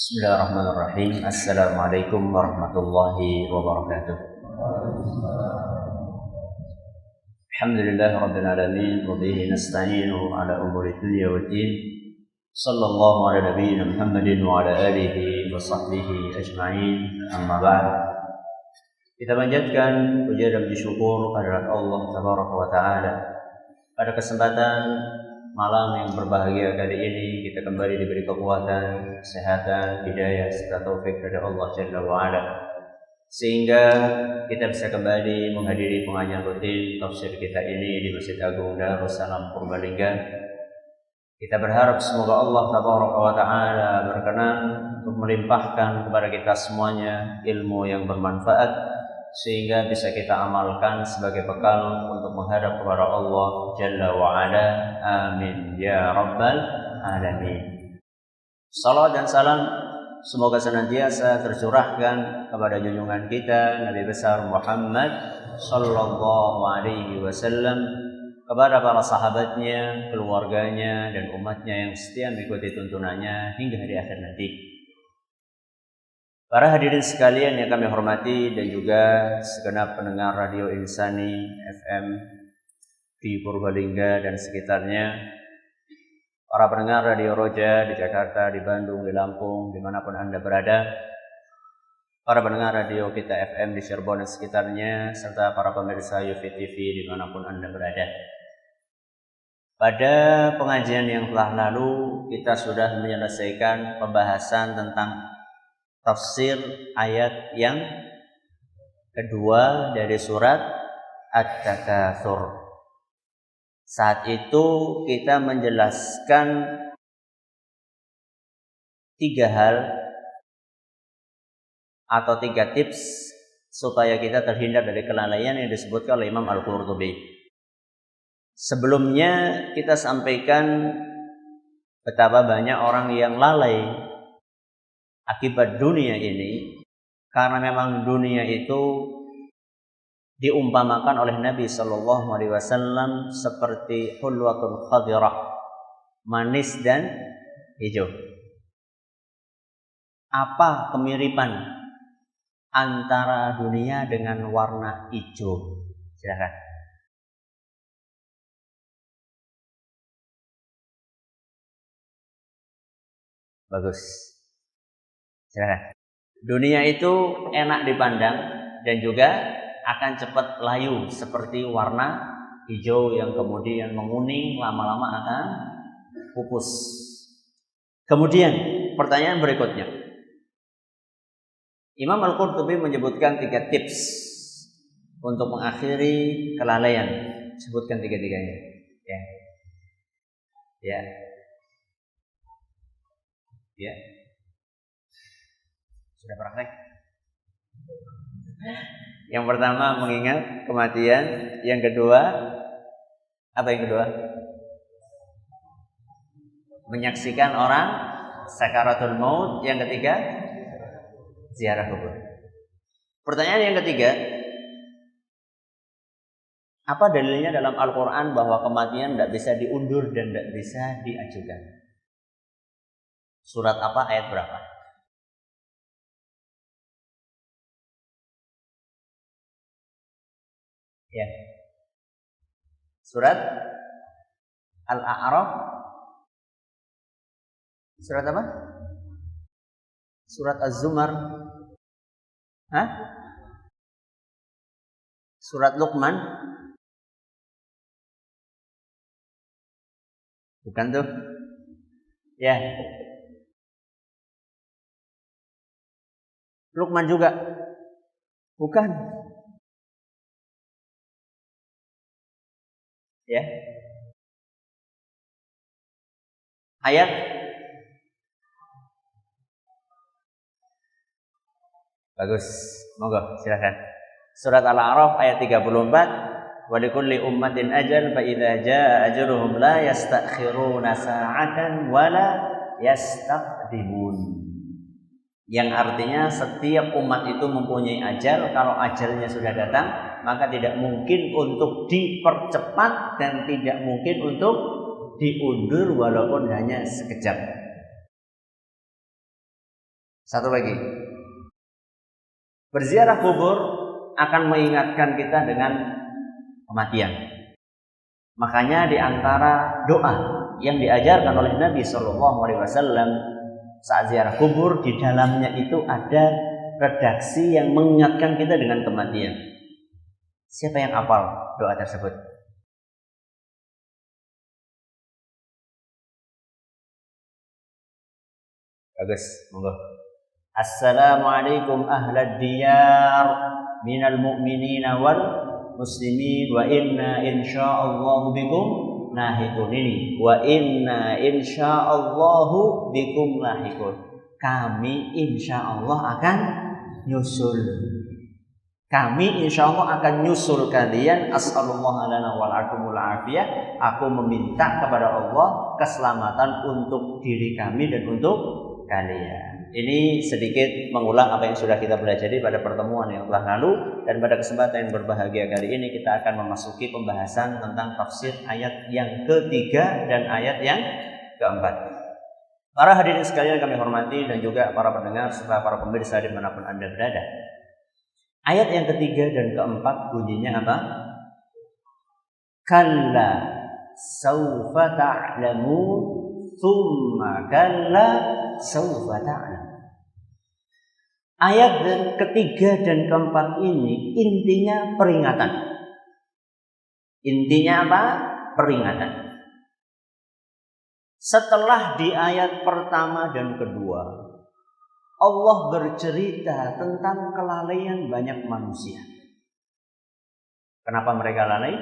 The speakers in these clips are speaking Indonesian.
Bismillahirrahmanirrahim. Assalamualaikum warahmatullahi wabarakatuh. Alhamdulillahi rabbil alamin wa bihi nasta'inu ala umuri dunya waddin. Sallallahu ala nabiyyina Muhammadin wa ala alihi wa sahbihi ajma'in. Amma ba'd. Kita panjatkan puja dan puji syukur kehadirat Allah tabaraka wa taala. Pada kesempatan malam yang berbahagia kali ini kita kembali diberi kekuatan, kesehatan, hidayah serta taufik dari Allah Jalla wa Ala, sehingga kita bisa kembali menghadiri pengajian rutin tafsir kita ini di Masjid Agung Darussalam Purbalingga. Kita berharap semoga Allah tabaraka wa taala berkenan untuk melimpahkan kepada kita semuanya ilmu yang bermanfaat, sehingga bisa kita amalkan sebagai bekal untuk menghadap kepada Allah Jalla wa Ala. Amin ya rabbal alamin. Salawat dan salam semoga senantiasa tercurahkan kepada junjungan kita Nabi besar Muhammad sallallahu alaihi wasallam, kepada para sahabatnya, keluarganya dan umatnya yang setia mengikuti tuntunannya hingga hari akhir nanti. Para hadirin sekalian yang kami hormati dan juga segenap pendengar Radio Insani FM di Purbalingga dan sekitarnya, para pendengar Radio Roja di Jakarta, di Bandung, di Lampung, dimanapun Anda berada, para pendengar Radio Kita FM di Cirebon dan sekitarnya, serta para pemirsa Yufi TV dimanapun Anda berada. Pada pengajian yang telah lalu kita sudah menyelesaikan pembahasan tentang tafsir ayat yang kedua dari surat At-Takatsur. Saat itu kita menjelaskan 3 hal atau 3 tips supaya kita terhindar dari kelalaian yang disebutkan oleh Imam Al-Qurtubi. Sebelumnya kita sampaikan betapa banyak orang yang lalai akibat dunia ini, karena memang dunia itu diumpamakan oleh Nabi Shallallahu Alaihi Wasallam seperti hulwatul khadirah, manis dan hijau. Apa kemiripan antara dunia dengan warna hijau? Silakan. Bagus. Silakan. Dunia itu enak dipandang dan juga akan cepat layu seperti warna hijau yang kemudian menguning, lama-lama akan pupus. Kemudian pertanyaan berikutnya, Imam Al-Qurtubi menyebutkan 3 tips untuk mengakhiri kelalaian. Sebutkan 3-tiganya. Ya. Sudah praktek? Yang pertama mengingat kematian. Yang kedua, apa yang kedua? Menyaksikan orang sakaratul maut. Yang ketiga, ziarah kubur. Pertanyaan yang ketiga, apa dalilnya dalam Al-Quran bahwa kematian tidak bisa diundur dan tidak bisa diajukan? Surat apa, ayat berapa? Ya. Surat Al-A'raf. Surat apa? Surat Az-Zumar. Surat Luqman. Bukan tuh. Ya. Luqman juga. Bukan. Ya. Ayat bagus. Monggo silakan. Surat Al-A'raf ayat 34. Wa likulli ummatin ajal fa idza jaa ajaluhum la yastakhiruna sa'atan wa la yastaqdimun. Yang artinya setiap umat itu mempunyai ajal. Kalau ajalnya sudah datang, maka tidak mungkin untuk dipercepat dan tidak mungkin untuk diundur walaupun hanya sekejap. Satu lagi. Berziarah kubur akan mengingatkan kita dengan kematian. Makanya di antara doa yang diajarkan oleh Nabi SAW saat ziarah kubur, di dalamnya itu ada redaksi yang mengingatkan kita dengan kematian. Siapa yang hafal doa tersebut? Bagus, monggo. Assalamualaikum ahlad diyar minal mu'minina wal muslimin wa inna insyaallahu bikum lahiqun. Ini wa inna insyaallahu bikum lahiqun. Kami insyaallah akan nyusul. Kami insyaallah akan nyusul kalian. As'alullah lana wal akumul afiyah. Aku meminta kepada Allah keselamatan untuk diri kami dan untuk kalian. Ini sedikit mengulang apa yang sudah kita pelajari pada pertemuan yang telah lalu, dan pada kesempatan yang berbahagia kali ini kita akan memasuki pembahasan tentang tafsir ayat yang ketiga dan ayat yang keempat. Para hadirin sekalian kami hormati dan juga para pendengar serta para pemirsa dimanapun Anda berada. Ayat yang ketiga dan keempat bunyinya apa? Kalla saufa ta'lamun thumma kalla saufa ta'lam. Ayat ketiga dan keempat ini intinya peringatan. Intinya apa? Peringatan. Setelah di ayat pertama dan kedua, Allah bercerita tentang kelalaian banyak manusia. Kenapa mereka lalai?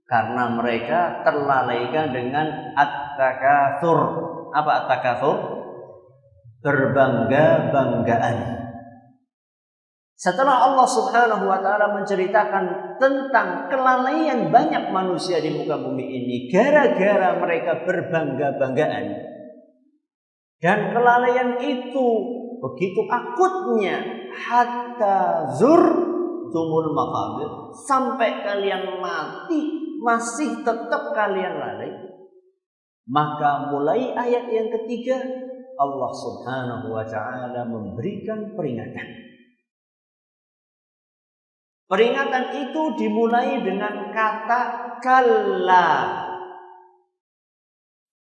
Karena mereka terlalaikan dengan at-takatsur. Apa at-takatsur? Berbangga-banggaan. Setelah Allah Subhanahu wa taala menceritakan tentang kelalaian banyak manusia di muka bumi ini gara-gara mereka berbangga-banggaan, dan kelalaian itu begitu akutnya hatta zurtumul maqabir, sampai kalian mati masih tetap kalian lalai. Maka mulai ayat yang ketiga Allah Subhanahu wa taala memberikan peringatan. Peringatan itu dimulai dengan kata kalla.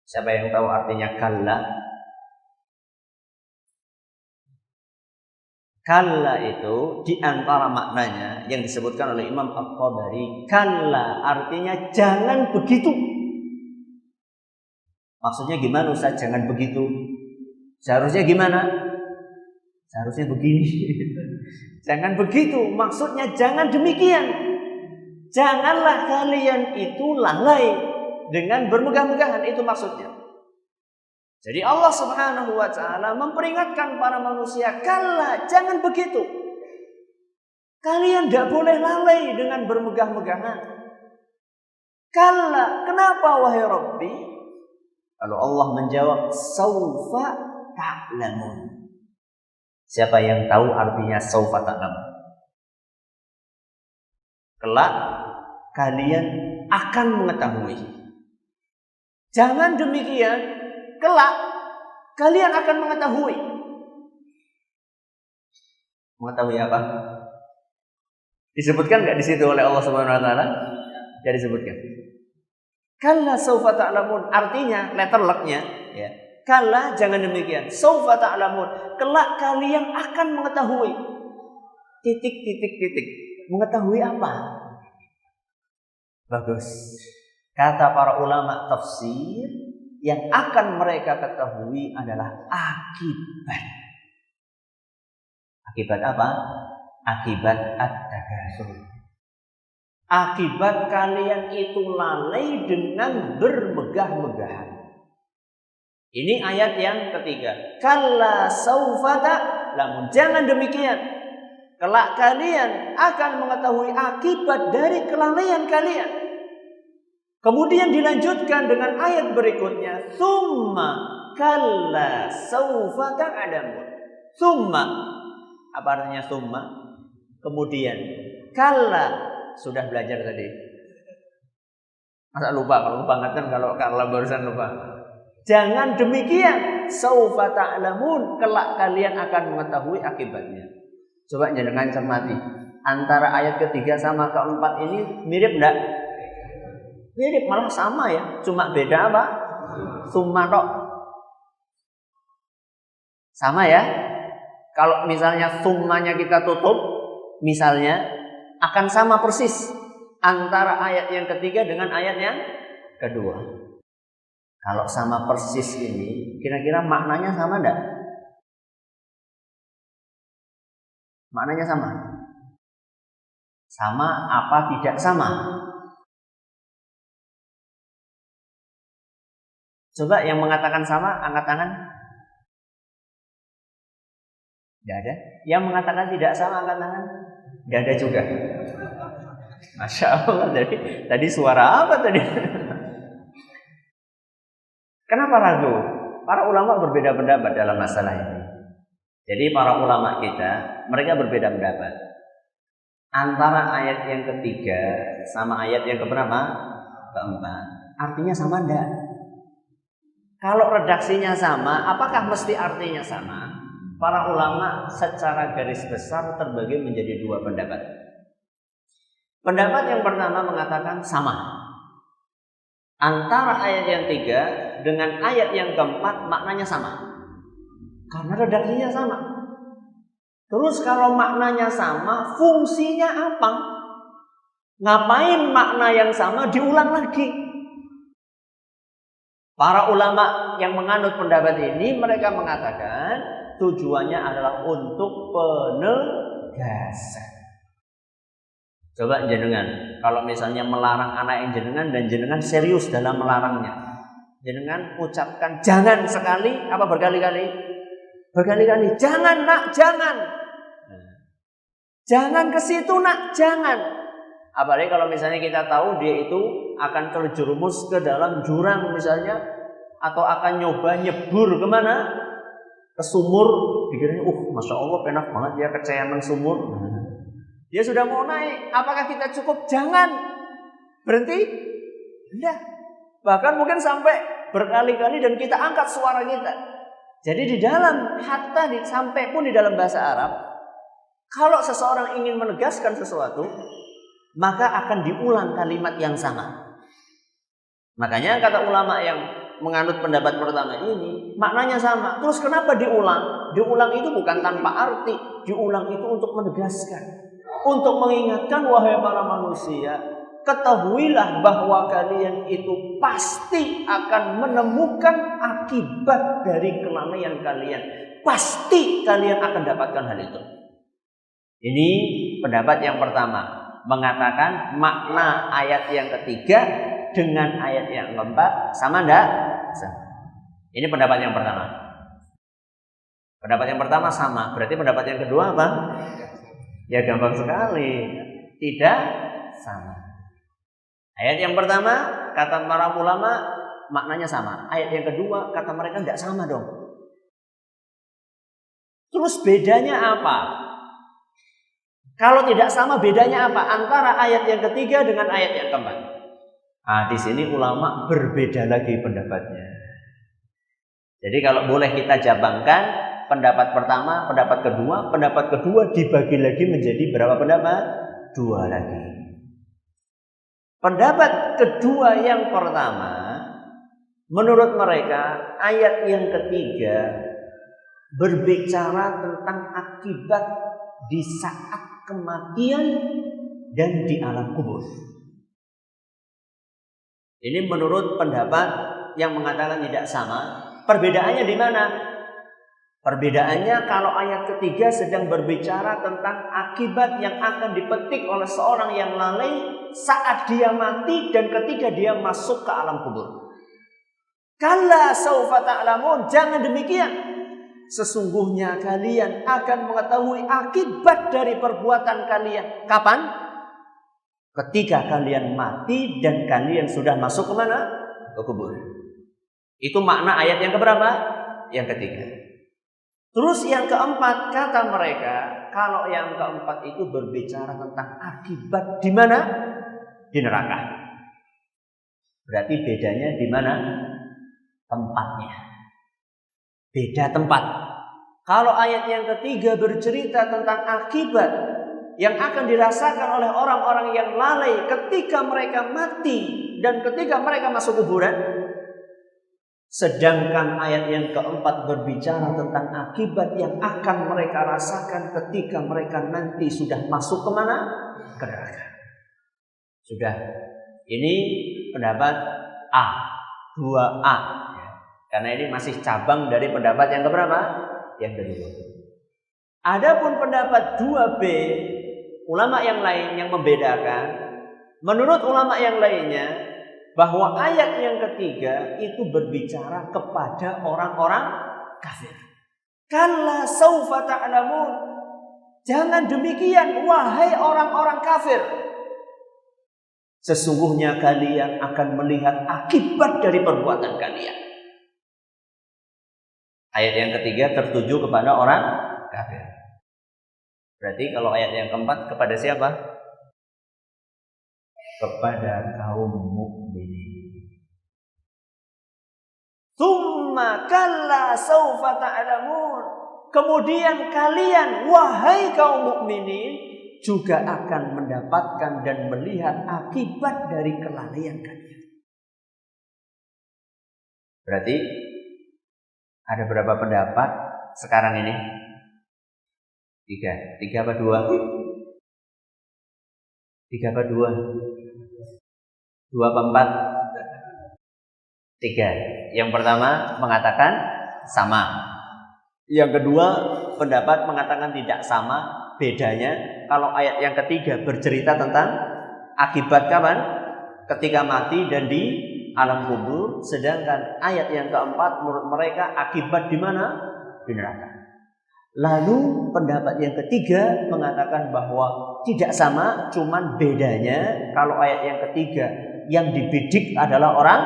Siapa yang tahu artinya kalla? Kalla itu di antara maknanya yang disebutkan oleh Imam At-Tabari, kalla artinya jangan begitu. Maksudnya gimana Ustaz jangan begitu? Seharusnya gimana? Seharusnya begini. Jangan begitu, maksudnya jangan demikian. Janganlah kalian itu lalai dengan bermegah-megahan, itu maksudnya. Jadi Allah Subhanahu wa taala memperingatkan para manusia, kalla, jangan begitu. Kalian tidak boleh lalai dengan bermegah-megahan. Kalla, kenapa wahai Rabbi? Lalu Allah menjawab, saufa ta'lamun. Siapa yang tahu artinya saufa ta'lamun? Kelak kalian akan mengetahui. Jangan demikian, kelak kalian akan mengetahui. Mengetahui apa? Disebutkan enggak di situ oleh Allah Subhanahu wa taala? Tidak disebutkan. Kalla saufa ta'lamun, artinya letter luck-nya ya. Kalla jangan demikian. Saufa ta'lamun, kelak kalian akan mengetahui. Titik. Mengetahui apa? Bagus. Kata para ulama tafsir, yang akan mereka ketahui adalah akibat. Akibat apa? Akibat at-takatsur. Akibat kalian itu lalai dengan bermegah-megahan. Ini ayat yang ketiga. Kalla saufa ta'lamun. Jangan demikian. Kelak kalian akan mengetahui akibat dari kelalaian kalian. Kemudian dilanjutkan dengan ayat berikutnya. Tsumma kalla saufa ta'lamun. Tsumma. Apa artinya tsumma? Kemudian. Kalla. Sudah belajar tadi. Masa lupa? Kalau lupa ingatkan, kalau barusan lupa. Jangan demikian, saufa ta'lamun, kelak kalian akan mengetahui akibatnya. Coba jangan cermati. Antara ayat ketiga sama keempat ini mirip enggak? Mirip, malah sama ya. Cuma beda apa? Summa tok. Sama ya. Kalau misalnya summanya kita tutup, misalnya akan sama persis antara ayat yang ketiga dengan ayat yang kedua. Kalau sama persis ini, kira-kira maknanya sama enggak? Maknanya sama? Sama apa tidak sama? Coba yang mengatakan sama, angkat tangan. Tidak ada. Yang mengatakan tidak sama, angkat tangan. Tidak ada juga. Masya Allah. Tadi suara apa tadi? Kenapa ragu? Para ulama berbeda pendapat dalam masalah ini. Jadi para ulama kita, mereka berbeda pendapat antara ayat yang ketiga sama ayat yang keberapa? Keempat. Artinya sama enggak? Kalau redaksinya sama, apakah mesti artinya sama? Para ulama secara garis besar terbagi menjadi dua pendapat. Pendapat yang pertama mengatakan sama. Antara ayat yang tiga dengan ayat yang keempat maknanya sama. Karena redaksinya sama. Terus kalau maknanya sama, fungsinya apa? Ngapain makna yang sama diulang lagi? Para ulama yang menganut pendapat ini, mereka mengatakan tujuannya adalah untuk penegasan. Coba jenengan, kalau misalnya melarang anak yang jenengan dan jenengan serius dalam melarangnya, jenengan ucapkan jangan sekali, apa berkali-kali? Berkali-kali, jangan nak, jangan. Jangan ke situ nak, jangan. Apalagi kalau misalnya kita tahu dia itu akan terjerumus ke dalam jurang misalnya, atau akan nyoba nyebur kemana? Ke sumur. Dikiranya, masya Allah enak banget dia keceman sumur. Dia sudah mau naik, apakah kita cukup? Jangan. Berhenti? Tidak. Bahkan mungkin sampai berkali-kali dan kita angkat suara kita. Jadi di dalam sampai pun di dalam bahasa Arab, kalau seseorang ingin menegaskan sesuatu, maka akan diulang kalimat yang sama. Makanya kata ulama yang menganut pendapat pertama ini, maknanya sama. Terus kenapa diulang? Diulang itu bukan tanpa arti. Diulang itu untuk menegaskan. Untuk mengingatkan, wahai para manusia, ketahuilah bahwa kalian itu pasti akan menemukan akibat dari kelalaian kalian. Pasti kalian akan dapatkan hal itu. Ini pendapat yang pertama, mengatakan makna ayat yang ketiga dengan ayat yang keempat sama enggak? Sama. Ini pendapat yang pertama. Pendapat yang pertama sama, berarti pendapat yang kedua apa? Ya gampang sekali, tidak sama. Ayat yang pertama kata para ulama maknanya sama. Ayat yang kedua kata mereka tidak sama dong. Terus bedanya apa? Kalau tidak sama bedanya apa? Antara ayat yang ketiga dengan ayat yang keempat. Di sini ulama berbeda lagi pendapatnya. Jadi kalau boleh kita jabangkan, pendapat pertama, pendapat kedua dibagi lagi menjadi berapa pendapat? Dua lagi. Pendapat kedua yang pertama, menurut mereka ayat yang ketiga berbicara tentang akibat di saat kematian dan di alam kubur. Ini menurut pendapat yang mengatakan tidak sama. Perbedaannya di mana? Perbedaannya kalau ayat ketiga sedang berbicara tentang akibat yang akan dipetik oleh seorang yang lalai saat dia mati dan ketika dia masuk ke alam kubur. Kalla saufa ta'lamun, jangan demikian. Sesungguhnya kalian akan mengetahui akibat dari perbuatan kalian. Kapan? Ketika kalian mati dan kalian sudah masuk ke mana? Ke kubur. Itu makna ayat yang keberapa? Yang ketiga. Terus yang keempat, kata mereka, kalau yang keempat itu berbicara tentang akibat di mana? Di neraka. Berarti bedanya di mana? tempatnya. Beda tempat. Kalau ayat yang ketiga bercerita tentang akibat yang akan dirasakan oleh orang-orang yang lalai ketika mereka mati dan ketika mereka masuk kuburan. Sedangkan ayat yang keempat berbicara tentang akibat yang akan mereka rasakan ketika mereka nanti sudah masuk kemana? Ke neraka. Sudah. Ini pendapat A, 2A. Karena ini masih cabang dari pendapat yang keberapa? Yang kedua. Adapun pendapat 2B, ulama yang lain yang membedakan, menurut ulama yang lainnya, bahwa ayat yang ketiga itu berbicara kepada orang-orang kafir. Kalla saufa ta'lamun. Jangan demikian, wahai orang-orang kafir. Sesungguhnya kalian akan melihat akibat dari perbuatan kalian. Ayat yang ketiga tertuju kepada orang kafir. Berarti kalau ayat yang keempat kepada siapa? Kepada kaum mukminin. Tsumma kalla saufa ta'lamun. Kemudian kalian wahai kaum mukminin juga akan mendapatkan dan melihat akibat dari kelalaian kalian. Berarti ada berapa pendapat sekarang ini? 3. 3 apa 2? 3 apa 2? 2 apa 4? 3. Yang pertama mengatakan sama. Yang kedua pendapat mengatakan tidak sama. Bedanya kalau ayat yang ketiga bercerita tentang akibat kapan? Ketika mati dan di alam kubur. Sedangkan ayat yang keempat menurut mereka akibat di mana? Di neraka. Lalu pendapat yang ketiga mengatakan bahwa tidak sama, cuman bedanya kalau ayat yang ketiga yang dibidik adalah orang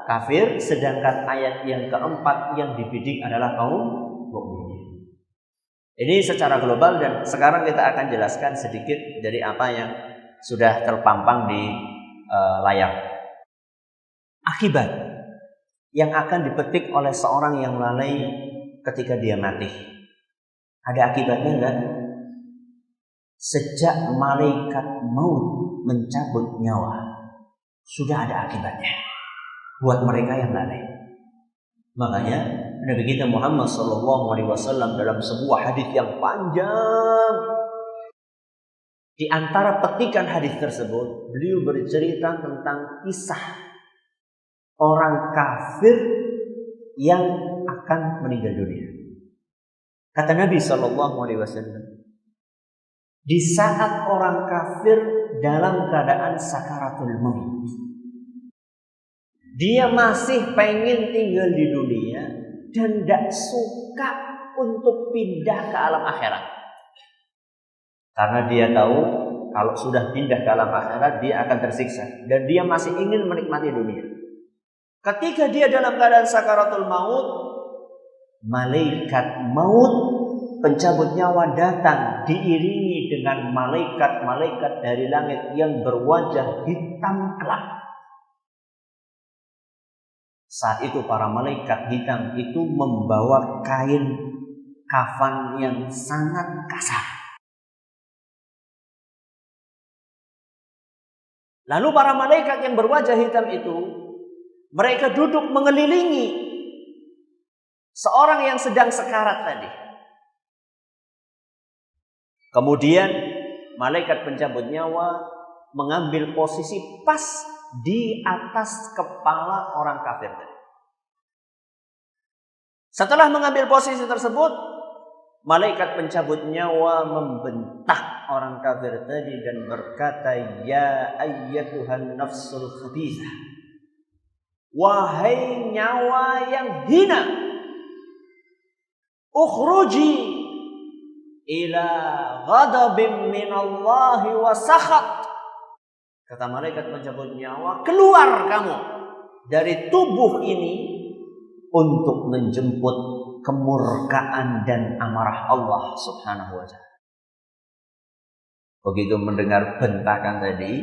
kafir, sedangkan ayat yang keempat yang dibidik adalah kaum mukminin. Ini secara global dan sekarang kita akan jelaskan sedikit dari apa yang sudah terpampang di layar. Akibat yang akan dipetik oleh seorang yang lalai ketika dia mati. Ada akibatnya enggak? Sejak malaikat maut mencabut nyawa, sudah ada akibatnya buat mereka yang lalai. Makanya Nabi kita Muhammad SAW dalam sebuah hadis yang panjang, di antara petikan hadis tersebut, beliau bercerita tentang kisah orang kafir yang akan meninggal dunia. Kata Nabi SAW, di saat orang kafir dalam keadaan sakaratul maut, dia masih pengen tinggal di dunia dan tidak suka untuk pindah ke alam akhirat. Karena dia tahu kalau sudah pindah ke alam akhirat dia akan tersiksa dan dia masih ingin menikmati dunia. Ketika dia dalam keadaan sakaratul maut, malaikat maut pencabut nyawa datang diiringi dengan malaikat-malaikat dari langit yang berwajah hitam gelap. Saat itu para malaikat hitam itu membawa kain kafan yang sangat kasar. Lalu para malaikat yang berwajah hitam itu, mereka duduk mengelilingi seorang yang sedang sekarat tadi. Kemudian malaikat pencabut nyawa mengambil posisi pas di atas kepala orang kafir tadi. Setelah mengambil posisi tersebut, malaikat pencabut nyawa membentak orang kafir tadi dan berkata, "Ya ayyatuhan nafsul khabithah, wahai nyawa yang hina, ukhruji ila ghadabin minallahi wa sakhat." Kata malaikat pencabut nyawa, keluar kamu dari tubuh ini untuk menjemput kemurkaan dan amarah Allah Subhanahu wa ta'ala. Begitu mendengar bentakan tadi,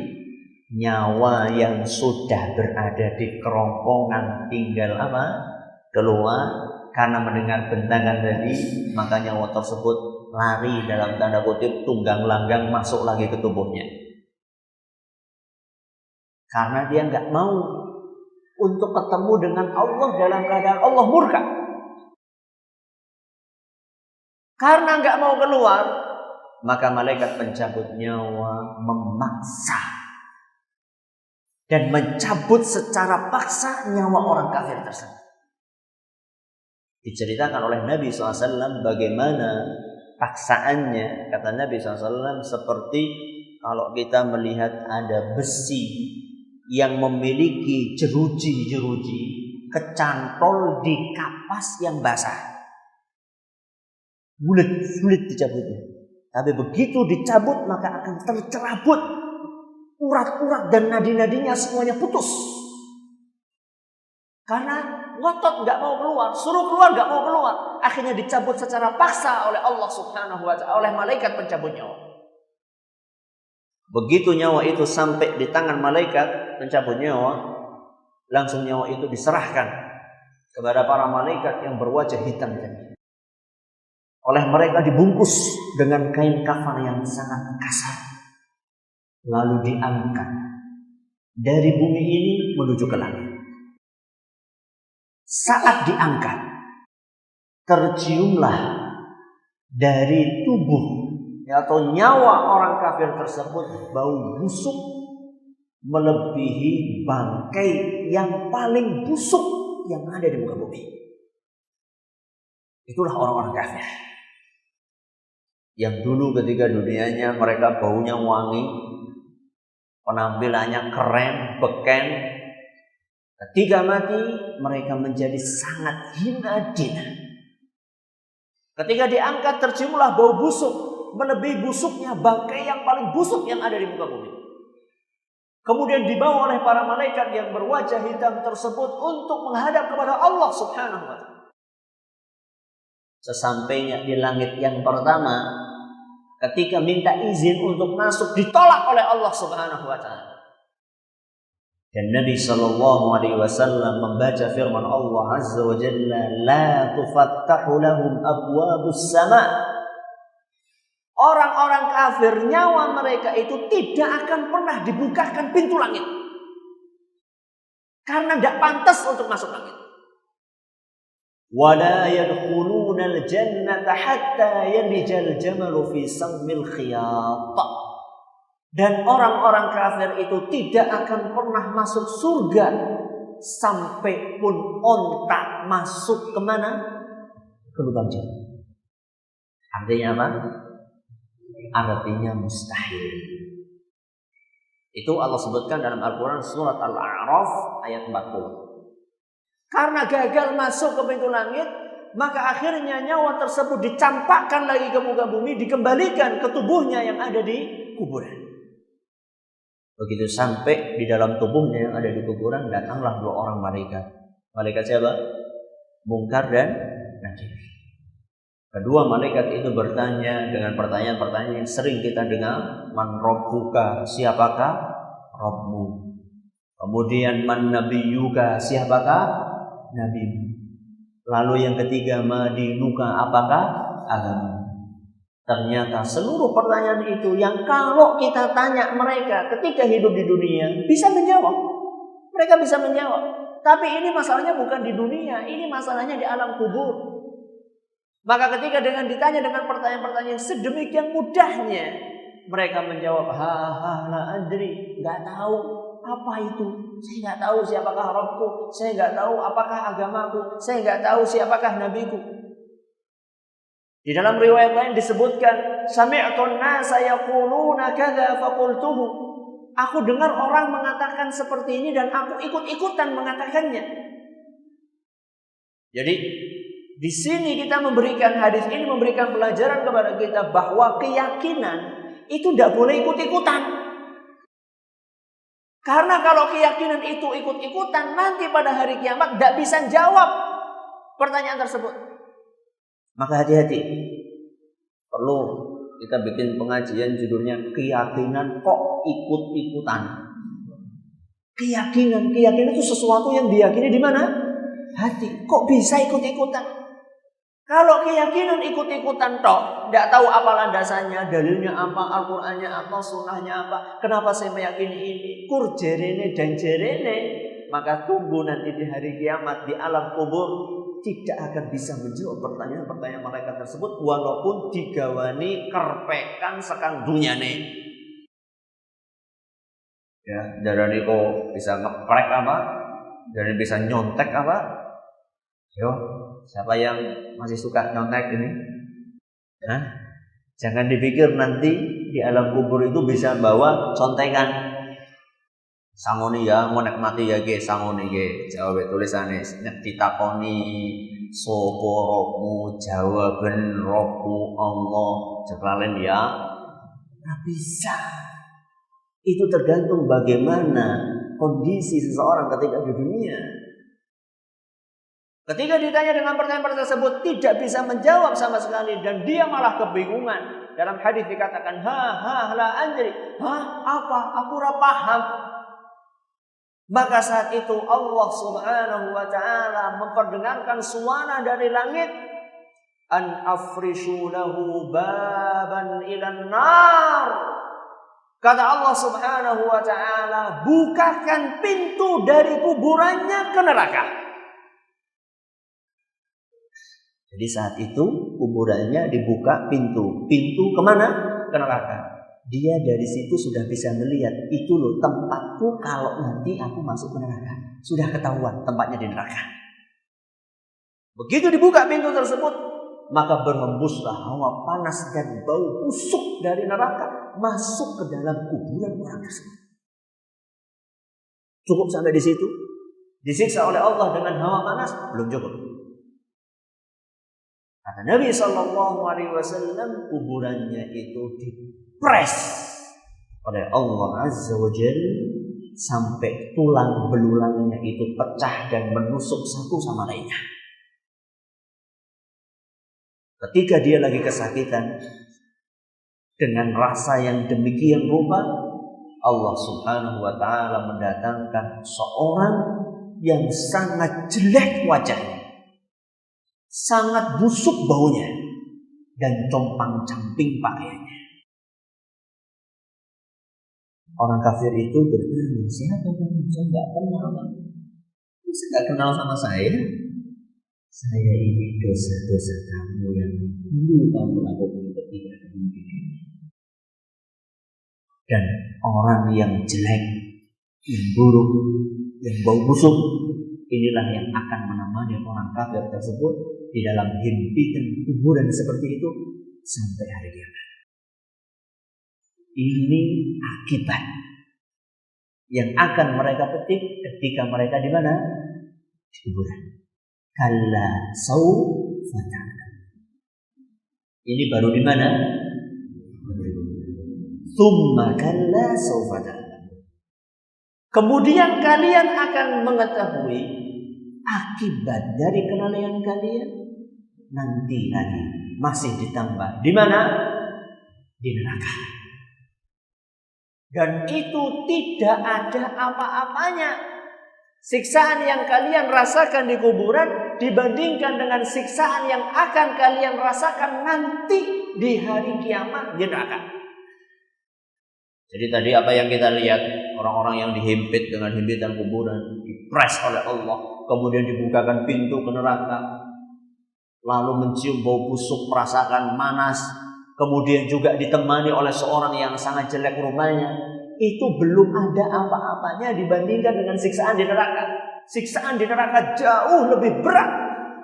nyawa yang sudah berada di kerongkongan tinggal apa? keluar karena mendengar bentangan tadi, maka nyawa tersebut lari dalam tanda kutip tunggang langgang masuk lagi ke tubuhnya. Karena dia nggak mau untuk ketemu dengan Allah dalam keadaan Allah murka. Karena nggak mau keluar, maka malaikat pencabut nyawa memaksa dan mencabut secara paksa nyawa orang kafir tersebut. Diceritakan oleh Nabi SAW bagaimana paksaannya. Kata Nabi SAW, seperti kalau kita melihat ada besi yang memiliki jeruji-jeruji kecantol di kapas yang basah. Sulit dicabutnya. Tapi begitu dicabut maka akan tercerabut. Urat-urat dan nadi-nadinya semuanya putus. Karena ngotot gak mau keluar, suruh keluar gak mau keluar. Akhirnya dicabut secara paksa oleh Allah Subhanahu wa ta'ala, oleh malaikat pencabut nyawa. Begitu nyawa itu sampai di tangan malaikat pencabut nyawa, langsung nyawa itu diserahkan kepada para malaikat yang berwajah hitam tadi. Oleh mereka dibungkus dengan kain kafan yang sangat kasar, lalu diangkat dari bumi ini menuju ke langit. Saat diangkat, terciumlah dari tubuh atau nyawa orang kafir tersebut bau busuk melebihi bangkai yang paling busuk yang ada di muka bumi. Itulah orang-orang kafir yang dulu ketika dunianya mereka baunya wangi, penampilannya keren, beken. Ketika mati mereka menjadi sangat hina dina. Ketika diangkat terciumlah bau busuk melebihi busuknya bangkai yang paling busuk yang ada di muka bumi. Kemudian dibawa oleh para malaikat yang berwajah hitam tersebut untuk menghadap kepada Allah Subhanahu wa ta'ala. Sesampainya di langit yang pertama, ketika minta izin untuk masuk ditolak oleh Allah Subhanahu wa ta'ala. Dan Nabi SAW membaca firman Allah Azza wa Jalla, la tufattahu lahum abwabus sama. Orang-orang kafir nyawa mereka itu tidak akan pernah dibukakan pintu langit. Karena tidak pantas untuk masuk langit. Wala yadkhuluna al-jannata hatta yalijal jamalu fi sammil khiyat. Dan orang-orang kafir itu tidak akan pernah masuk surga sampai pun onta masuk kemana? Ke lubang jarum. Artinya apa? Artinya mustahil. Itu Allah sebutkan dalam Al-Quran surat Al-A'raf ayat 40. Karena gagal masuk ke pintu langit, maka akhirnya nyawa tersebut dicampakkan lagi ke muka bumi, dikembalikan ke tubuhnya yang ada di kuburan. Begitu sampai di dalam tubuhnya yang ada di kuburan, datanglah dua orang malaikat. Malaikat siapa? Munkar dan Nakir. Kedua malaikat itu bertanya dengan pertanyaan-pertanyaan yang sering kita dengar. Man rabbuka, siapakah Rabbmu? Kemudian man nabiyyuka, siapakah nabimu? Lalu yang ketiga, ma dinuka, apakah agama? Ternyata seluruh pertanyaan itu yang kalau kita tanya mereka ketika hidup di dunia bisa menjawab. Mereka bisa menjawab. Tapi ini masalahnya bukan di dunia, ini masalahnya di alam kubur. Maka ketika ditanya dengan pertanyaan-pertanyaan sedemikian mudahnya, mereka menjawab, la adri, nggak tahu apa itu. Saya nggak tahu siapakah Rabbku, saya nggak tahu apakah agamaku, saya nggak tahu siapakah nabiku. Di dalam riwayat lain disebutkan, sami'tun nasa yaquluna kadza faqultuhu. Aku dengar orang mengatakan seperti ini dan aku ikut-ikutan mengatakannya. Jadi di sini kita memberikan hadis ini memberikan pelajaran kepada kita bahwa keyakinan itu tidak boleh ikut-ikutan. Karena kalau keyakinan itu ikut-ikutan, nanti pada hari kiamat tidak bisa jawab pertanyaan tersebut. Maka hati-hati. Perlu kita bikin pengajian judulnya keyakinan kok ikut-ikutan. Keyakinan itu sesuatu yang diyakini di mana? hati. Kok bisa ikut-ikutan? Kalau keyakinan ikut-ikutan tok, tidak tahu apa landasannya, dalilnya apa, Al-Qur'annya apa, sunnahnya apa, kenapa saya meyakini ini, kur jerene dan jerene, maka tunggu nanti di hari kiamat di alam kubur tidak akan bisa menjawab pertanyaan-pertanyaan mereka tersebut walaupun digawani kerpekan sekang dunyane. Ya, darani kok bisa ngeprek apa? Darani bisa nyontek apa? Yo, siapa yang masih suka nyontek ini? Hah? Jangan dipikir nanti di alam kubur itu bisa bawa contekan. Sangoni ya, ngonek mati ya ge, sangoni ge. Jawab tulisane nek ditakoni sapa rohmu, jawaben rohku Allah. Jeklalen ya. Nggak bisa. Itu tergantung bagaimana kondisi seseorang ketika di dunia. Ketika ditanya dengan pertanyaan tersebut tidak bisa menjawab sama sekali dan dia malah kebingungan. Dalam hadis dikatakan la andri. Apa? Aku ora paham. Maka saat itu Allah Subhanahu wa taala memperdengarkan suara dari langit, an afrishu lahu baban ilan nar. Kata Allah Subhanahu wa taala, bukakan pintu dari kuburannya ke neraka. Jadi saat itu kuburannya dibuka pintu. Pintu kemana? Ke neraka. Dia dari situ sudah bisa melihat, itu loh tempatku kalau nanti aku masuk ke neraka. Sudah ketahuan tempatnya di neraka. Begitu dibuka pintu tersebut, maka berhembuslah hawa panas dan bau busuk dari neraka masuk ke dalam kuburan orang tersebut. Cukup sampai di situ? Disiksa oleh Allah dengan hawa panas? Belum cukup. Kata Nabi SAW, kuburannya itu dipres oleh Allah Azza wa Jalla sampai tulang belulangnya itu pecah dan menusuk satu sama lainnya. Ketika dia lagi kesakitan dengan rasa yang demikian rupa, Allah Subhanahu wa taala mendatangkan seorang yang sangat jelek wajahnya, sangat busuk baunya, dan compang-camping pakaiannya. Orang kafir itu bertanya, siapa kamu? Saya nggak kenal. Saya nggak kenal sama saya. Saya ini dosa-dosa kamu yang dulu kamu lakukan ketika kamu di dunia. Dan orang yang jelek, yang buruk, yang bau busuk, inilah yang akan menemani orang kafir tersebut di dalam himpitan kuburan seperti itu sampai hari kiamat. Ini akibat yang akan mereka petik ketika mereka di mana? Di kuburan. Kalla sawfa ta'lamun. Ini baru di mana? Tsumma kalla sawfa ta'lamun. Kemudian kalian akan mengetahui akibat dari kelalaian kalian nanti lagi masih ditambah di mana? Di neraka. Dan itu tidak ada apa-apanya. Siksaan yang kalian rasakan di kuburan dibandingkan dengan siksaan yang akan kalian rasakan nanti di hari kiamat di neraka. Jadi tadi apa yang kita lihat, orang-orang yang dihimpit dengan himpitan kuburan, dipres oleh Allah, kemudian dibukakan pintu ke neraka, lalu mencium bau busuk, merasakan panas, kemudian juga ditemani oleh seorang yang sangat jelek rumahnya. Itu belum ada apa-apanya dibandingkan dengan siksaan di neraka. Siksaan di neraka jauh lebih berat.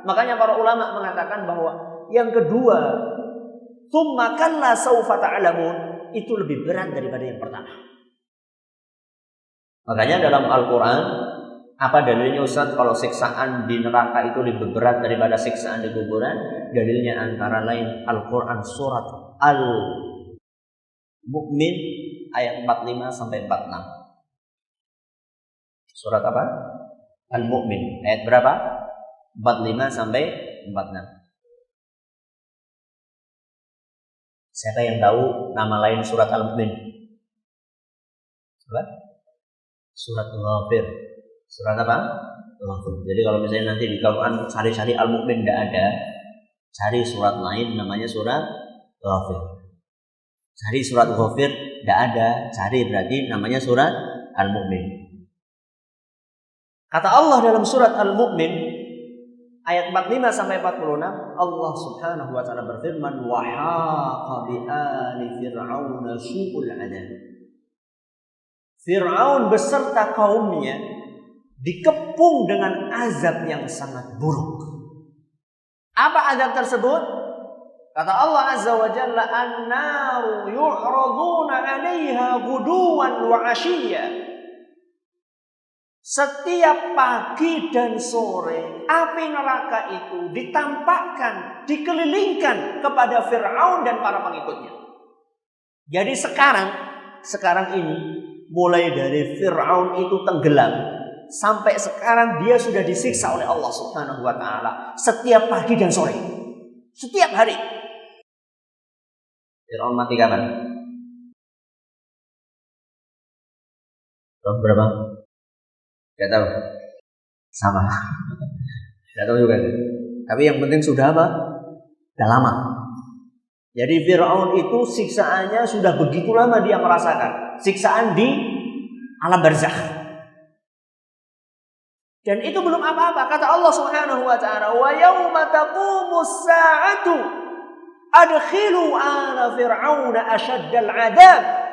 Makanya para ulama mengatakan bahwa yang kedua, tsumma kalla sawfa ta'lamun, itu lebih berat daripada yang pertama. Makanya dalam Al-Quran, apa dalilnya Ustaz kalau siksaan di neraka itu lebih berat daripada siksaan di kuburan? Dalilnya antara lain Al-Quran surat Al-Mu'min ayat 45 sampai 46. Surat apa? Al-Mu'min ayat berapa? 45 sampai 46. Siapa yang tahu nama lain surat Al-Mu'min? Surat Ghafir. Surat apa? Jadi kalau misalnya nanti di Quran cari-cari Al-Mu'min tidak ada, cari surat lain namanya surat Ghafir. Cari surat Ghafir tidak ada, cari berarti namanya surat Al-Mu'min. Kata Allah dalam surat Al-Mu'min ayat 45 sampai 46, Allah Subhanahu wa taala berfirman, wa haqa bi ali fir'auna su'ul 'adzab. Fir'aun beserta kaumnya dikepung dengan azab yang sangat buruk. Apa azab tersebut? Kata Allah Azza wa Jalla, an-naru yu'raduna 'alaiha ghuduwan wa 'ashiyya. Setiap pagi dan sore api neraka itu ditampakkan, dikelilingkan kepada Fir'aun dan para pengikutnya. Jadi sekarang ini mulai dari Fir'aun itu tenggelam sampai sekarang dia sudah disiksa oleh Allah Subhanahu wa taala setiap pagi dan sore. Setiap hari. Fir'aun mati kapan? Tahun berapa? Gak tahu. Sama. Gak tahu juga. Tapi yang penting sudah apa? Sudah lama. Jadi Fir'aun itu siksaannya sudah begitu lama dia merasakan. Siksaan di alam barzakh. Dan itu belum apa-apa. Kata Allah Subhanahu wa taala, "Wa yauma taqumus sa'atu adkhilu ala fir'auna asyaddal 'adzab."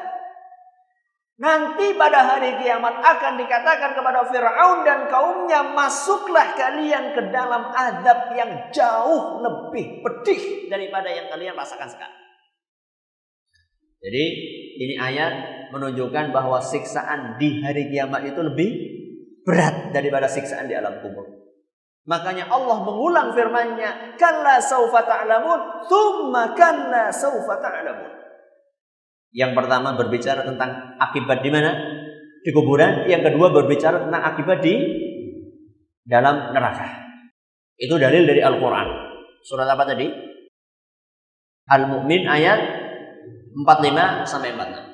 Nanti pada hari kiamat akan dikatakan kepada Fir'aun dan kaumnya, masuklah kalian ke dalam azab yang jauh lebih pedih daripada yang kalian rasakan sekarang. Jadi ini ayat menunjukkan bahwa siksaan di hari kiamat itu lebih berat daripada siksaan di alam kubur. Makanya Allah mengulang firman-Nya, "Kalla saufa ta'lamun, tsumma kalla saufa ta'lamun." Yang pertama berbicara tentang akibat di mana? Di kuburan. Yang kedua berbicara tentang akibat di dalam neraka. Itu dalil dari Al-Quran. Surat apa tadi? Al-Mu'min ayat 45 sampai 46.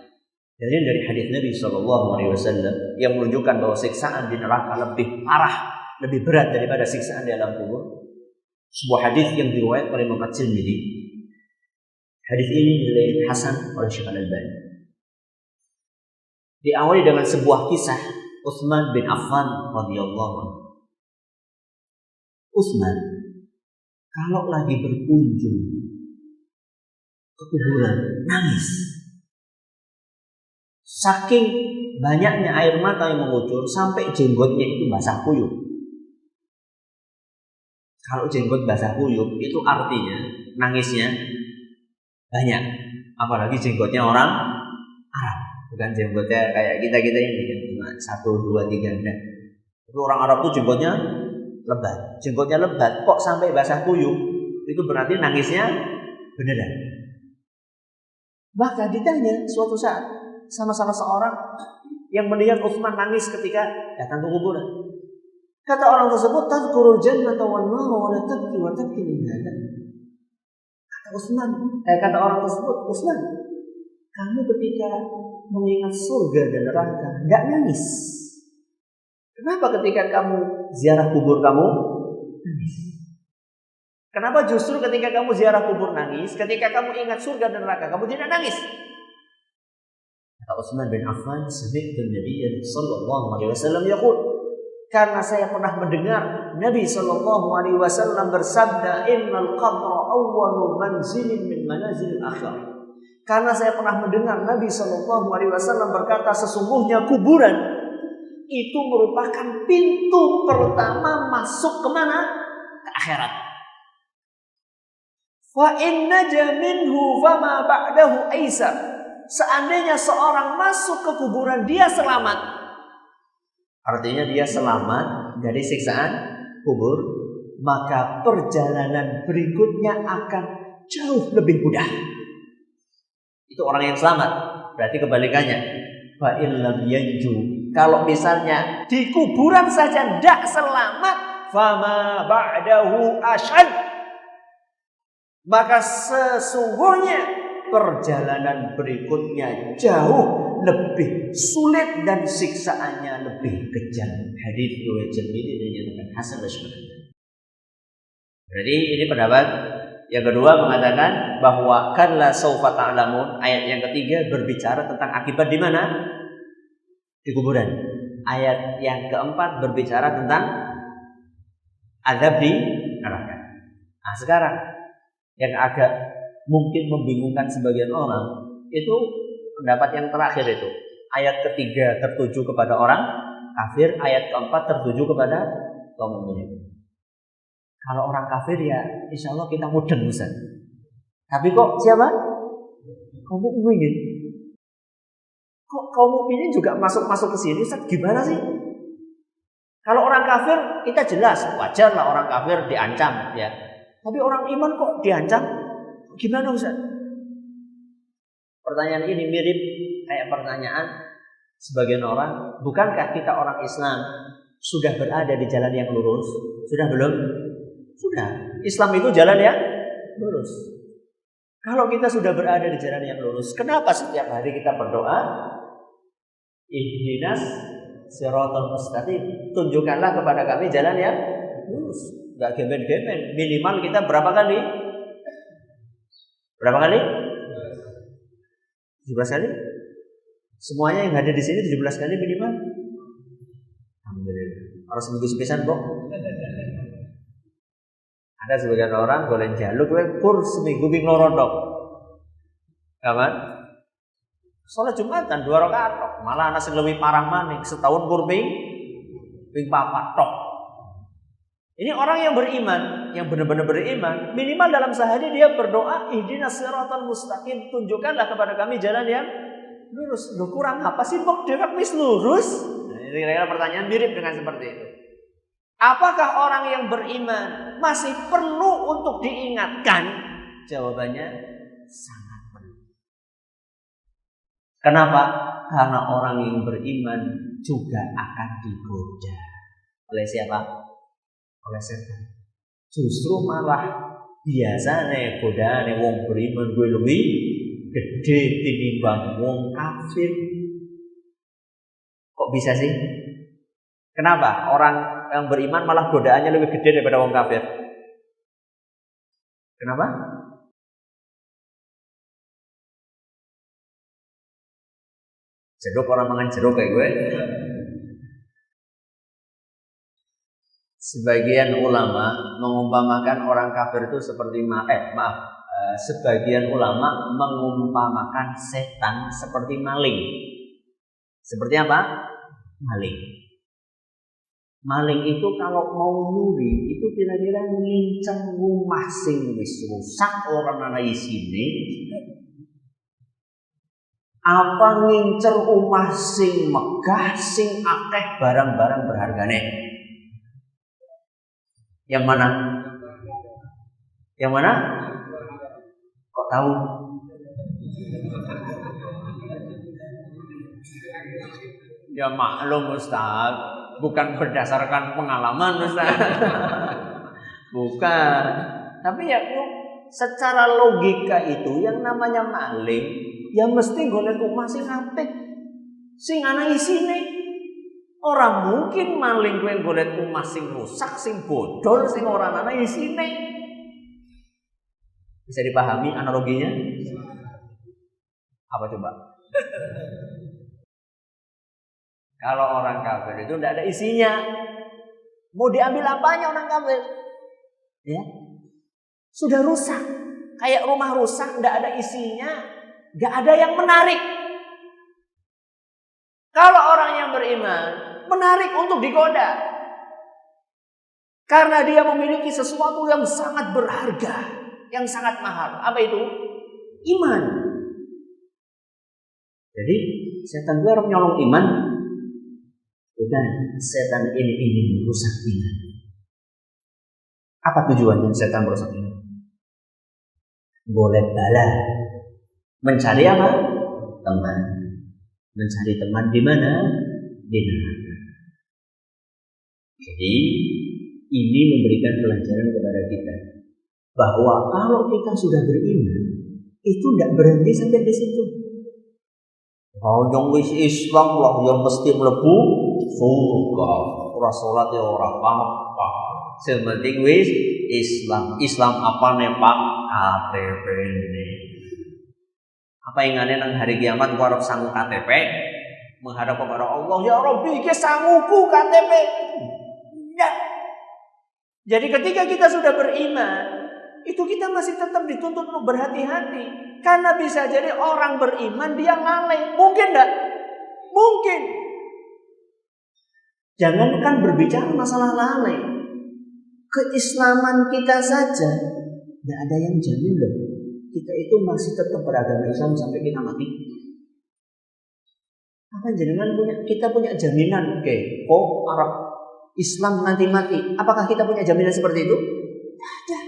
Dalil dari hadis Nabi SAW yang menunjukkan bahwa siksaan di neraka lebih parah, lebih berat daripada siksaan di alam kubur. Sebuah hadis yang diriwayatkan oleh Imam At-Tirmidzi. Hadis ini dinilai hasan oleh Syekh Al-Albani. Diawali dengan sebuah kisah Utsman bin Affan radhiyallahu anhu. Utsman kalau lagi berkunjung ke kuburan nangis. Saking banyaknya air mata yang mengucur sampai jenggotnya itu basah kuyup. Kalau jenggot basah kuyup itu artinya nangisnya banyak, apalagi jenggotnya orang Arab, bukan jenggotnya kayak kita ini kan cuma 1, 2, 3 enggak. Tapi orang Arab tuh jenggotnya lebat, kok sampai basah kuyup? Itu berarti nangisnya beneran. Bahkan ditanya suatu saat sama salah seorang yang melihat Utsman nangis ketika datang ke kuburan. Kata orang tersebut, "Tadhkurul jannata wan nar wa la tabki wa tabki min hada." Kata orang tersebut, "Utsman, kamu ketika mengingat surga dan neraka enggak nangis. Kenapa ketika kamu ziarah kubur kamu nangis? Kenapa justru ketika kamu ziarah kubur nangis, ketika kamu ingat surga dan neraka kamu tidak nangis?" Kata Utsman bin Affan, "Sami'tu an-nabiy sallallahu alaihi wasallam yaqul." Karena saya pernah mendengar Nabi sallallahu alaihi wasallam bersabda, "Innal qabra awwalu manzilin min manazilil akhirah." Karena saya pernah mendengar Nabi sallallahu alaihi wasallam berkata, sesungguhnya kuburan itu merupakan pintu pertama masuk ke mana? Ke akhirat. Fa in naja minhu fama ba'dahu aisar. Seandainya seorang masuk ke kuburan dia selamat, artinya dia selamat dari siksaan kubur, maka perjalanan berikutnya akan jauh lebih mudah. Itu orang yang selamat. Berarti kebalikannya, fa illam yanju, kalau misalnya di kuburan saja tidak selamat, fama ba'dahu asyad, maka sesungguhnya perjalanan berikutnya jauh lebih sulit dan siksaannya lebih kejam. Hadis riwayat Tirmidzi dinyatakan hasan sebenarnya. Berarti ini pendapat yang kedua mengatakan bahwa kalla saufa ta'lamun. Ayat yang ketiga berbicara tentang akibat di mana? Di kuburan. Ayat yang keempat berbicara tentang azab di neraka. Nah, sekarang yang agak mungkin membingungkan sebagian orang itu pendapat yang terakhir itu. Ayat ketiga tertuju kepada orang kafir, ayat keempat tertuju kepada kaum mukminin. Kalau orang kafir ya insya Allah kita mudeng Ustaz. Tapi kok siapa? Kaum mukminin. Kok kaum mukminin juga masuk ke sini Ustaz? Gimana sih? Kalau orang kafir kita jelas wajar lah orang kafir diancam ya. Tapi orang iman kok diancam? Gimana Ustaz? Pertanyaan ini mirip kayak pertanyaan sebagian orang, bukankah kita orang Islam sudah berada di jalan yang lurus? Sudah belum? Sudah. Islam itu jalan yang lurus. Kalau kita sudah berada di jalan yang lurus, kenapa setiap hari kita berdoa? Ihdinas siratal mustaqim. Tunjukkanlah kepada kami jalan yang lurus. Enggak gemen-gemen. Minimal kita berapa kali? Berapa kali? 17 kali? Semuanya yang hadir di sini 17 kali minimal. Alhamdulillah. Harus seminggu sepisan, Bok. Ada sebagian orang golek jaluk kur seminggu ping loro tok. Kapan? Salat Jumatan 2 rakaat tok. Malah ana sing luwih parah maning, setahun kur ping 4 tok. Ini orang yang beriman, yang benar-benar beriman, minimal dalam sehari dia berdoa, ihdinas siratal mustaqim, tunjukkanlah kepada kami jalan yang lurus. Loh, kurang apa sih kok dewek wis lurus? Nah, ini kira-kira pertanyaan mirip dengan seperti itu. Apakah orang yang beriman masih perlu untuk diingatkan? Jawabannya sangat perlu. Kenapa? Karena orang yang beriman juga akan digoda. Oleh siapa? Oleh setan. Justru malah biasanya godaane wong beriman gue lebih gede tinimbang wong kafir. Kok bisa sih? Kenapa orang yang beriman malah godaannya lebih gede daripada wong kafir? Kenapa? Jeruk orang makan jeruk kayak gue. Sebagian ulama mengumpamakan orang kafir itu seperti sebagian ulama mengumpamakan setan seperti maling. Seperti apa? Maling. Maling itu kalau mau nyuri itu kira-kira nginceng rumah sing wis rusak orang ana isine. Apa ngincer rumah sing megah sing akeh barang-barang berhargane? Yang mana? Yang mana? Kok tahu? Ya maklum Ustaz. Bukan berdasarkan pengalaman Ustaz. Bukan. Tapi ya secara logika itu yang namanya maling ya mesti golek omah sing apik. Sing ana isine. Ora mungkin maling kowe golek omah sing rusak, sing bodol, sing ora ana isine. Bisa dipahami analoginya? Apa coba? Kalau orang kafir itu tidak ada isinya. Mau diambil apanya orang kafir? Ya, sudah rusak. Kayak rumah rusak, tidak ada isinya. Tidak ada yang menarik. Kalau orang yang beriman, menarik untuk digoda. Karena dia memiliki sesuatu yang sangat berharga. Yang sangat mahal. Apa itu? Iman. Jadi, setan itu harus nyolong iman. Bukan, setan ini ingin merusak iman. Apa tujuannya setan merusak iman? Golek bala. Mencari apa? Teman. Mencari teman di mana? Di neraka. Jadi ini memberikan pelajaran kepada kita bahwa kalau kita sudah beriman, Itu tidak berhenti sampai di situ. Kalau yang wis Islam lah yang mesti mlebu surga. Ora salat ya ora apa-apa. Sing penting wis Islam. Islam apa nih Pak? KTP ini. Apa ingane nang hari kiamat ku arep sangu KTP? Menghadap kepada Allah, ya Rabbi, iki sanguku KTP. Enggak. Jadi ketika kita sudah beriman, itu kita masih tetap dituntut untuk berhati-hati. Karena bisa jadi orang beriman dia lalai. Mungkin enggak? Mungkin. Jangankan berbicara masalah lalai. Keislaman kita saja enggak ada yang jamin loh. Kita itu masih tetap beragama Islam sampai kita mati. Apa jenengan kita punya jaminan? Oke, Arab Islam nanti mati. Apakah kita punya jaminan seperti itu? Tidak ada.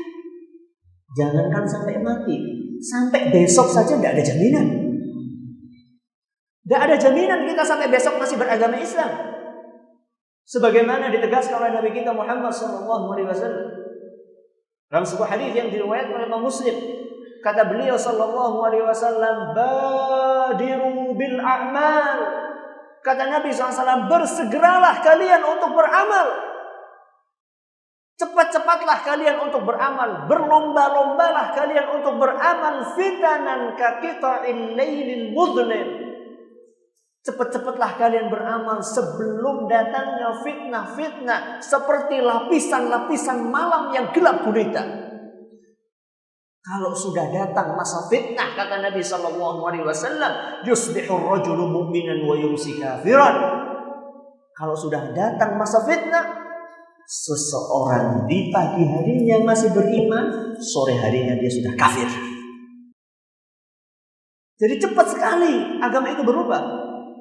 Jangankan sampai mati, sampai besok saja tidak ada jaminan. Tidak ada jaminan kita sampai besok masih beragama Islam. Sebagaimana ditegaskan oleh Nabi kita Muhammad SAW dalam sebuah hadis yang diriwayatkan oleh Imam Muslim, kata beliau SAW, badiru bil a'mal. Kata Nabi SAW, bersegeralah kalian untuk beramal. Cepat-cepatlah kalian untuk beramal. Berlomba-lombalah kalian untuk beramal. Fitanan kaqita'il lailil mudlim. Cepat-cepatlah kalian beramal sebelum datangnya fitnah-fitnah. Seperti lapisan-lapisan malam yang gelap gulita. Kalau sudah datang masa fitnah, kata Nabi SAW, yusbihur rajulu mu'minan wa yumsi kafiran. Kalau sudah datang masa fitnah, seseorang di pagi harinya masih beriman, sore harinya dia sudah kafir. Jadi cepat sekali agama itu berubah.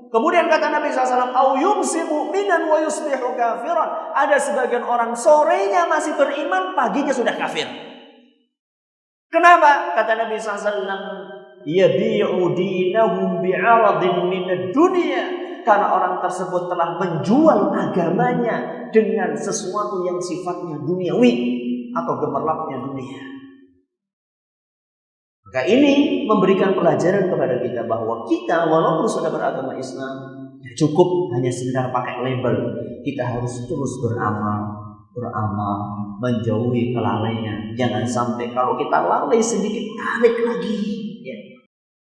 Kemudian kata Nabi SAW, au yumsi mu'minan wa yusbihu kafiran. Ada sebagian orang sorenya masih beriman, paginya sudah kafir. Kenapa? Kata Nabi SAW, yabi'u dinahum bi'aradin minad dunya. Karena orang tersebut telah menjual agamanya dengan sesuatu yang sifatnya duniawi atau gemerlapnya dunia. Maka ini memberikan pelajaran kepada kita bahwa kita walaupun sudah beragama Islam, cukup hanya sekedar pakai label. Kita harus terus beramal, menjauhi kelalaian. Jangan sampai kalau kita lalai sedikit, tarik lagi. Ya.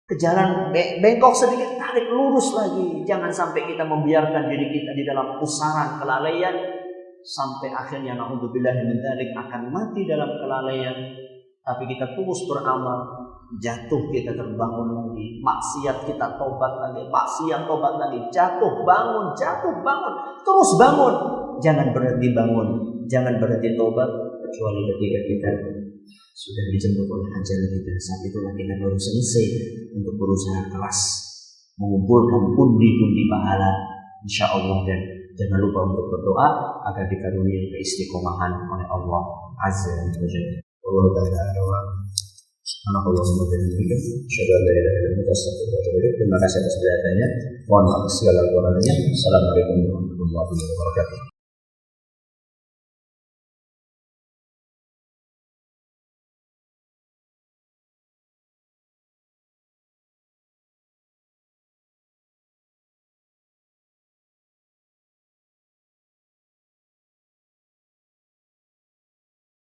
Ke jalan bengkok sedikit, tarik lurus lagi. Jangan sampai kita membiarkan diri kita di dalam pusaran kelalaian sampai akhirnya naudzubillah min dzalik akan mati dalam kelalaian. Tapi kita terus beramal, jatuh kita terbangun lagi, maksiat kita tobat lagi, maksiat tobat lagi, jatuh bangun, terus bangun. Jangan berhenti bangun, jangan berhenti tobat kecuali ketika kita sudah dijemput oleh ajal kita. Saat itulah kita baru selesai untuk berusaha keras mengumpulkan pundi-pundi pahala, insyaallah. Dan jangan lupa untuk berdoa agar dikaruniai keistiqomahan oleh Allah Azza wa Jalla. Allah Ta'ala Subhanallahumma wa bihamdihi asyhadu an la ilaha illa anta astaghfiruka wa atubu ilaik. Terima kasih atas perhatiannya. Mohon maaf segala kurangnya. Assalamualaikum warahmatullahi wabarakatuh.